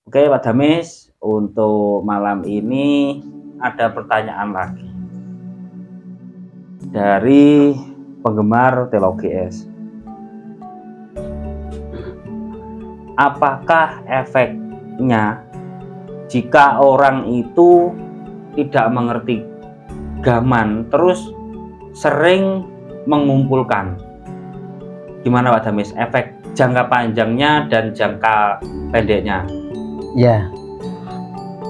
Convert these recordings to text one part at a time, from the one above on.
Oke, Pak Damis, untuk malam ini ada pertanyaan lagi dari penggemar Teologi S. Apakah efeknya jika orang itu tidak mengerti gaman terus sering mengumpulkan? Gimana Pak Damis, efek jangka panjangnya dan jangka pendeknya? Ya,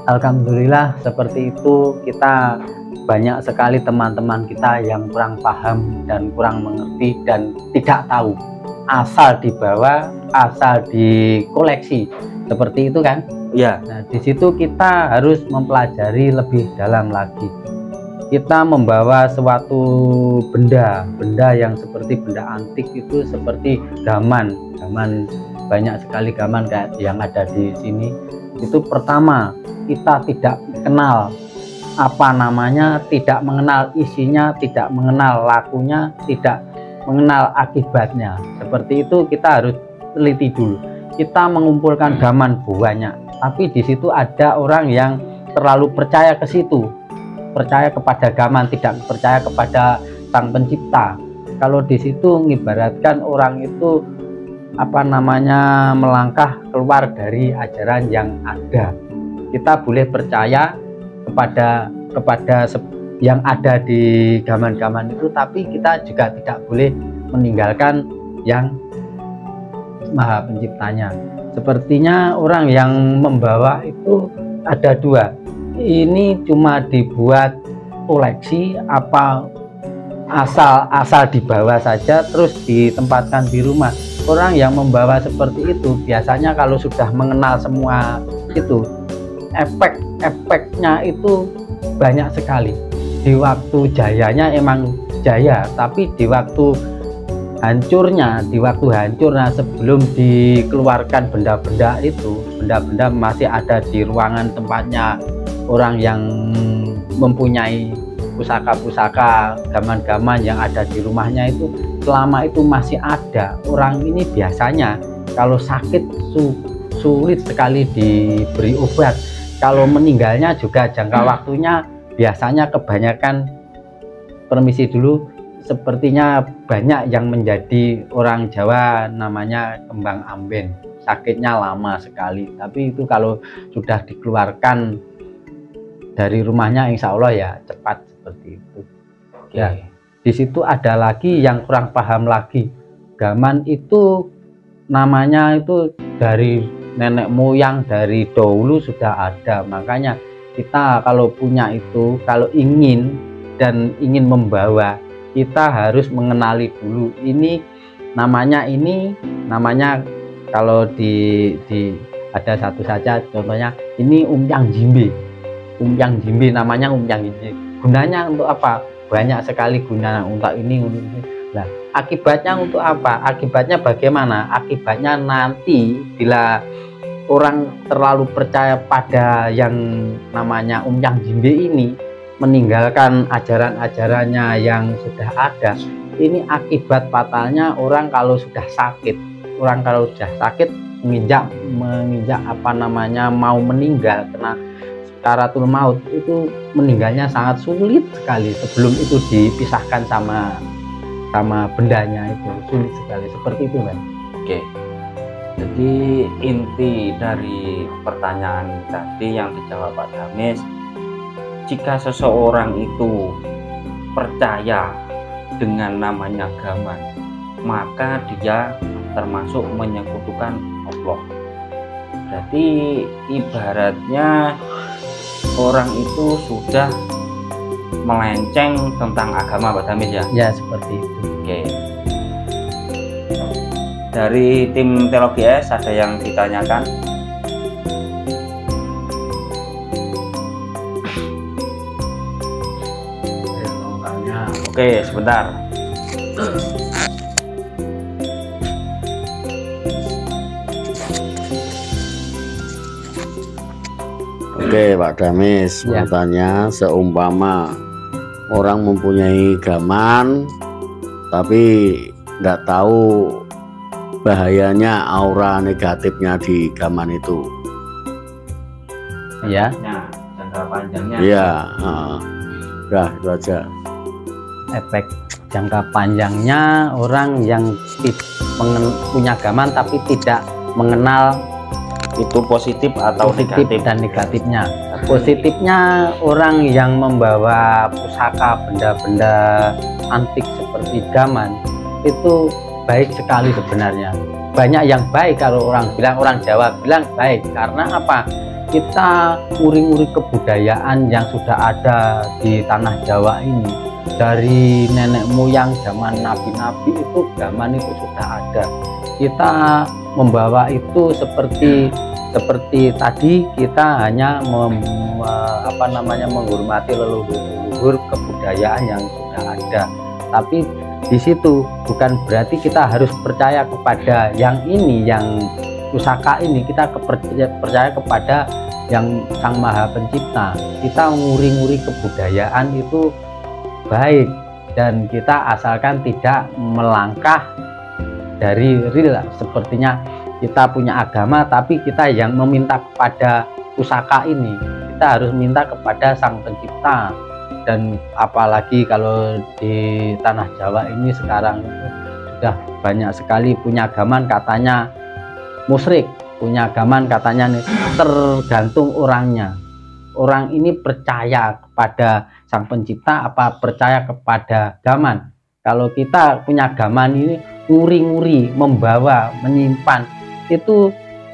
alhamdulillah seperti itu. Kita banyak sekali teman-teman kita yang kurang paham dan kurang mengerti dan tidak tahu, asal dibawa, asal dikoleksi, seperti itu kan? Ya. Nah, di situ kita harus mempelajari lebih dalam lagi. Kita membawa suatu benda yang seperti benda antik itu, seperti gaman banyak sekali gaman kayak yang ada di sini. Itu pertama, kita tidak kenal apa namanya, tidak mengenal isinya, tidak mengenal lakunya, tidak mengenal akibatnya. Seperti itu kita harus teliti dulu. Kita mengumpulkan gaman banyak, tapi di situ ada orang yang terlalu percaya ke situ, percaya kepada gaman, tidak percaya kepada Sang Pencipta. Kalau di situ mengibaratkan orang itu melangkah keluar dari ajaran yang ada. Kita boleh percaya kepada yang ada di gaman-gaman itu, tapi kita juga tidak boleh meninggalkan yang Maha Penciptanya. Sepertinya orang yang membawa itu ada dua. Ini cuma dibuat koleksi apa asal dibawa saja terus ditempatkan di rumah. Orang yang membawa seperti itu biasanya kalau sudah mengenal semua itu, efeknya itu banyak sekali. Di waktu jayanya emang jaya, tapi di waktu hancurnya, sebelum dikeluarkan benda-benda itu, benda-benda masih ada di ruangan tempatnya orang yang mempunyai pusaka-pusaka, gaman-gaman yang ada di rumahnya itu, selama itu masih ada. Orang ini biasanya kalau sakit sulit sekali diberi obat. Kalau meninggalnya juga jangka waktunya biasanya kebanyakan, permisi dulu, sepertinya banyak yang menjadi orang Jawa namanya kembang ambing. Sakitnya lama sekali, tapi itu kalau sudah dikeluarkan dari rumahnya insya Allah ya cepat, seperti itu. Ya, di situ ada lagi yang kurang paham lagi. Gaman itu namanya itu dari nenek moyang, dari dahulu sudah ada. Makanya kita kalau punya itu, kalau ingin membawa, kita harus mengenali dulu. Ini namanya kalau di ada satu saja contohnya, ini umyang jimbe namanya. Umyang jimbe gunanya untuk apa? Banyak sekali gunanya, untuk ini. Nah, akibatnya untuk apa? Akibatnya bagaimana? Akibatnya nanti bila orang terlalu percaya pada yang namanya umyang jimbe ini, meninggalkan ajaran-ajarannya yang sudah ada, ini akibat fatalnya orang kalau sudah sakit. Orang kalau sudah sakit menginjak mau meninggal kena sakaratul maut, itu meninggalnya sangat sulit sekali sebelum itu dipisahkan sama bendanya, itu sulit sekali, seperti itu kan. Oke, jadi inti dari pertanyaan tadi yang dijawab Pak Damis, jika seseorang itu percaya dengan namanya gaman, maka dia termasuk menyekutukan Allah. Berarti ibaratnya orang itu sudah melenceng tentang agama Pak Damis ya? Ya, seperti itu. Oke. Dari tim Teologi S ada yang ditanyakan? Oke, sebentar. Oke Pak Damis, mau tanya, seumpama orang mempunyai gaman tapi nggak tahu bahayanya, aura negatifnya di gaman itu, Ya. Jangka panjangnya. Iya, udah itu aja. Efek jangka panjangnya, orang yang punya gaman tapi tidak mengenal Itu positif atau positif negatif dan negatifnya. Positifnya, orang yang membawa pusaka benda-benda antik seperti gaman itu baik sekali sebenarnya. Banyak yang baik, kalau orang bilang, orang Jawa bilang baik, karena apa? Kita nguri-nguri kebudayaan yang sudah ada di tanah Jawa ini. Dari nenek moyang zaman nabi-nabi itu gaman itu sudah ada. Kita membawa itu seperti tadi, kita hanya menghormati leluhur kebudayaan yang sudah ada. Tapi di situ bukan berarti kita harus percaya kepada yang ini, yang pusaka ini. Kita percaya kepada yang Sang Maha Pencipta. Kita nguri-nguri kebudayaan itu baik, dan kita asalkan tidak melangkah dari real. Sepertinya kita punya agama tapi kita yang meminta kepada pusaka ini, kita harus minta kepada Sang Pencipta. Dan apalagi kalau di tanah Jawa ini sekarang sudah banyak sekali punya gaman katanya musyrik, punya gaman katanya nih, tergantung orangnya. Orang ini percaya kepada Sang Pencipta apa percaya kepada gaman. Kalau kita punya gaman ini nguri-nguri, membawa, menyimpan, itu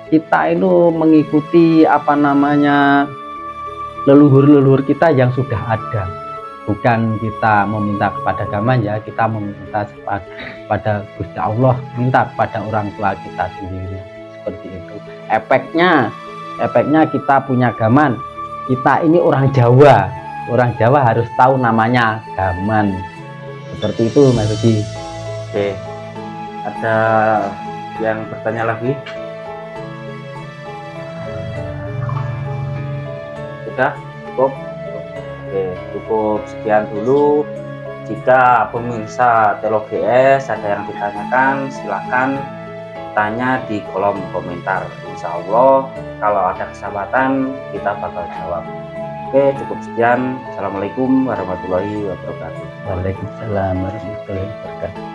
kita itu mengikuti leluhur-leluhur kita yang sudah ada. Bukan kita meminta kepada gaman, ya kita meminta kepada Gusti Allah, minta kepada orang tua kita sendiri, seperti itu. Efeknya kita punya gaman, kita ini orang Jawa harus tahu namanya gaman, seperti itu Mas Budi. Oke, ada yang bertanya lagi? Sudah cukup? Oke, cukup sekian dulu. Jika pemirsa Telo GS ada yang ditanyakan, silakan tanya di kolom komentar. Insya Allah kalau ada kesempatan kita bakal jawab. Oke, cukup sekian. Assalamualaikum warahmatullahi wabarakatuh. Waalaikumsalam warahmatullahi wabarakatuh.